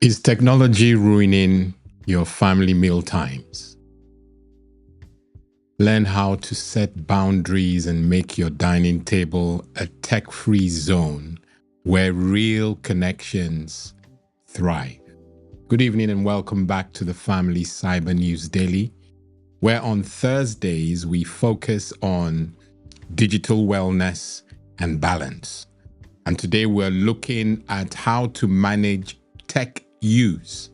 Is technology ruining your family meal times? Learn how to set boundaries and make your dining table a tech-free zone where real connections thrive. Good evening and welcome back to the Family Cyber News Daily, where on Thursdays we focus on digital wellness and balance. And today we're looking at how to manage tech use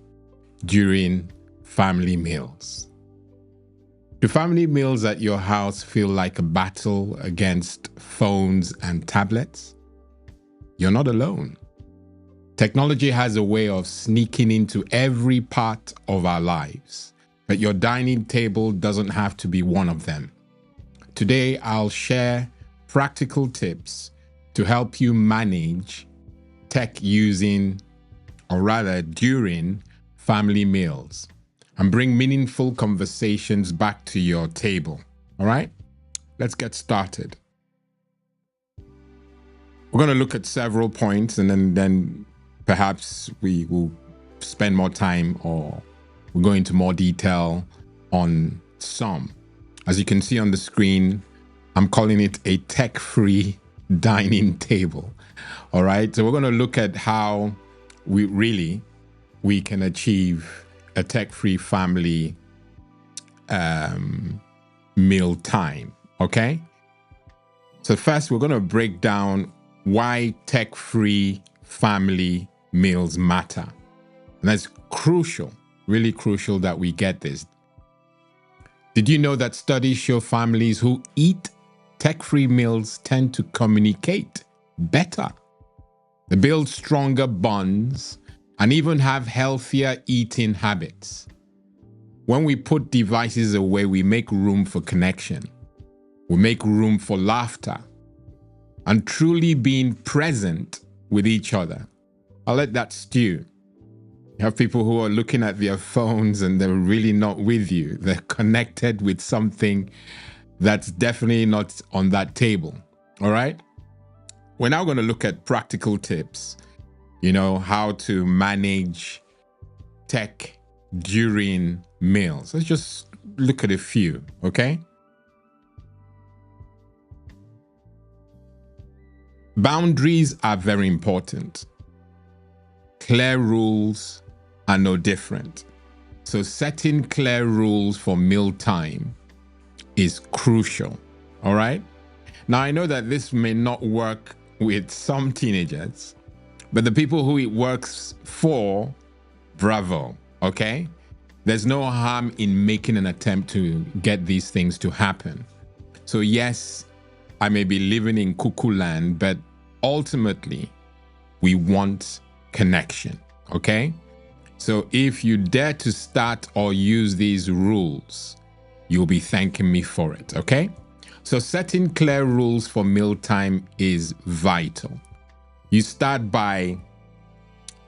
during family meals. Do family meals at your house feel like a battle against phones and tablets? You're not alone. Technology has a way of sneaking into every part of our lives, but your dining table doesn't have to be one of them. Today, I'll share practical tips to help you manage tech using, or rather during, family meals and bring meaningful conversations back to your table. All right, let's get started. We're going to look at several points and then perhaps we will spend more time or we'll go into more detail on some. As you can see on the screen, I'm calling it a tech-free dining table. All right, so we're going to look at how we can achieve a tech-free family meal time. Okay, so first we're going to break down why tech-free family meals matter. And that's crucial, really crucial that we get this. Did you know that studies show families who eat tech-free meals tend to communicate better? They build stronger bonds and even have healthier eating habits. When we put devices away, we make room for connection. We make room for laughter and truly being present with each other. I'll let that stew. You have people who are looking at their phones and they're really not with you. They're connected with something that's definitely not on that table. All right? We're now going to look at practical tips, how to manage tech during meals. Let's just look at a few, okay? Boundaries are very important. Clear rules are no different. So setting clear rules for mealtime is crucial, all right? Now, I know that this may not work with some teenagers, but the people who it works for, bravo, okay? There's no harm in making an attempt to get these things to happen. So yes, I may be living in cuckoo land, but ultimately, we want connection, okay? So if you dare to start or use these rules, you'll be thanking me for it, okay? So setting clear rules for mealtime is vital. You start by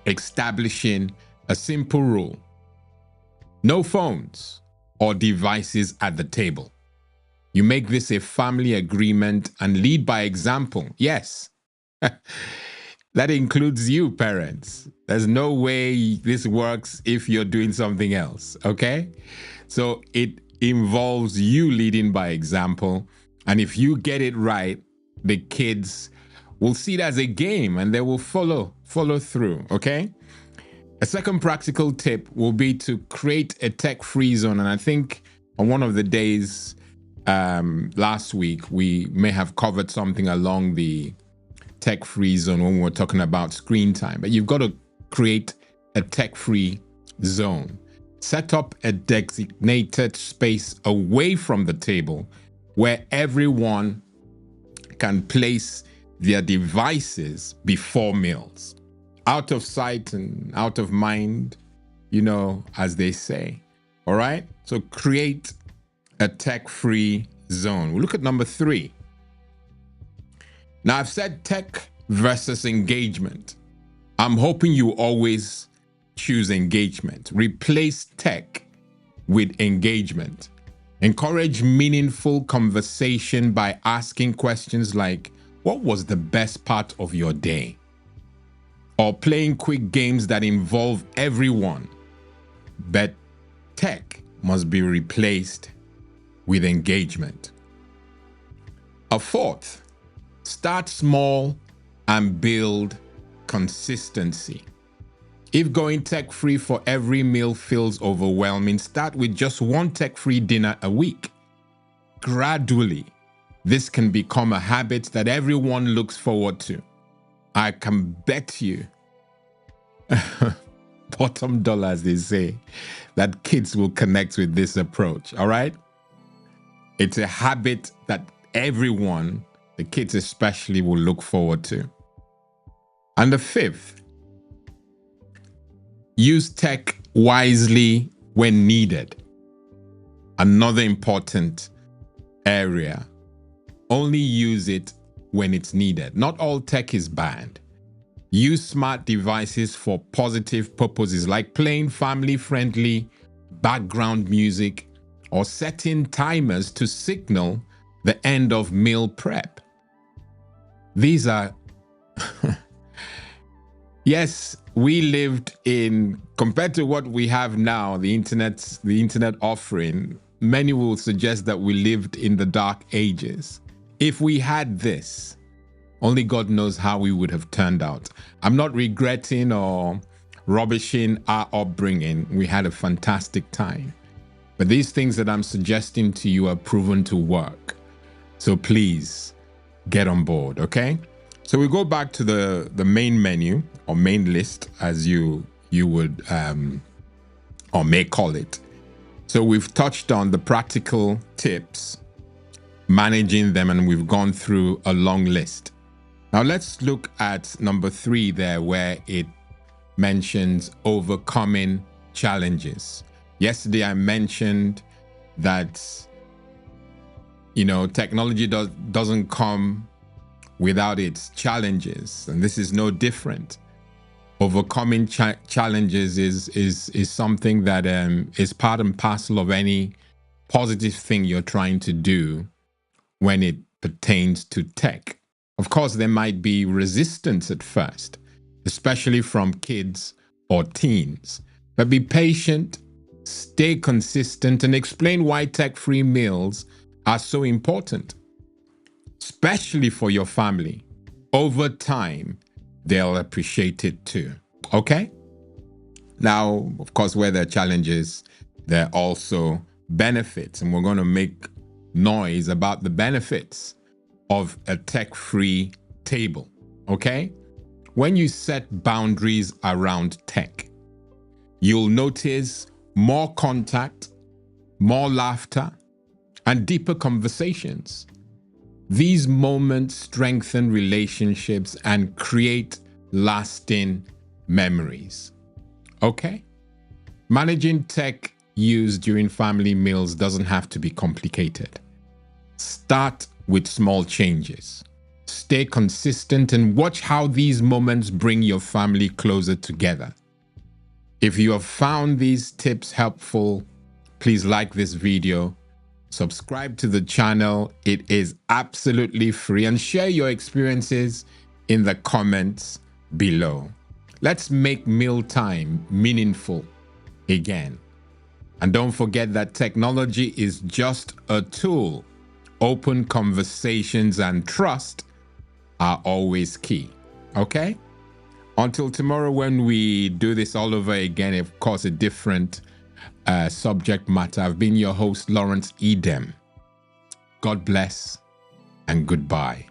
establishing a simple rule. No phones or devices at the table. You make this a family agreement and lead by example. Yes, that includes you, parents. There's no way this works if you're doing something else, okay? So it involves you leading by example. And if you get it right, the kids will see it as a game and they will follow through, okay? A second practical tip will be to create a tech-free zone. And I think on one of the days last week, we may have covered something along the tech-free zone when we were talking about screen time. But you've got to create a tech-free zone. Set up a designated space away from the table where everyone can place their devices before meals. Out of sight and out of mind, as they say. All right? So create a tech-free zone. We'll look at number 3. Now, I've said tech versus engagement. I'm hoping you always choose engagement. Replace tech with engagement. Encourage meaningful conversation by asking questions like, what was the best part of your day? or playing quick games that involve everyone. But tech must be replaced with engagement. A fourth, start small and build consistency. If going tech-free for every meal feels overwhelming, start with just one tech-free dinner a week. Gradually, this can become a habit that everyone looks forward to. I can bet you, bottom dollar as they say, that kids will connect with this approach, all right? It's a habit that everyone, the kids especially, will look forward to. And the fifth, use tech wisely when needed. Another important area. Only use it when it's needed. Not all tech is bad. Use smart devices for positive purposes like playing family-friendly background music or setting timers to signal the end of meal prep. These are yes, we lived in, compared to what we have now, the internet offering, many will suggest that we lived in the dark ages. If we had this, only God knows how we would have turned out. I'm not regretting or rubbishing our upbringing. We had a fantastic time. But these things that I'm suggesting to you are proven to work. So please get on board, okay? So we go back to the main menu or main list, as you would or may call it. So we've touched on the practical tips, managing them, and we've gone through a long list. Now let's look at number 3 there, where it mentions overcoming challenges. Yesterday I mentioned that, you know, technology doesn't come without its challenges, and this is no different. Overcoming challenges is something that is part and parcel of any positive thing you're trying to do when it pertains to tech. Of course, there might be resistance at first, especially from kids or teens, but be patient, stay consistent, and explain why tech-free meals are so important, especially for your family. Over time, they'll appreciate it too, okay? Now, of course, where there are challenges, there are also benefits, and we're going to make noise about the benefits of a tech-free table, okay? When you set boundaries around tech, you'll notice more contact, more laughter, and deeper conversations. These moments strengthen relationships and create lasting memories. Okay? Managing tech use during family meals doesn't have to be complicated. Start with small changes. Stay consistent and watch how these moments bring your family closer together. If you have found these tips helpful, please like this video, subscribe to the channel. It is absolutely free, and share your experiences in the comments below. Let's make mealtime meaningful again. And don't forget that technology is just a tool. Open conversations and trust are always key. Okay? Until tomorrow when we do this all over again, of course, a different subject matter. I've been your host, Lawrence Edem. God bless and goodbye.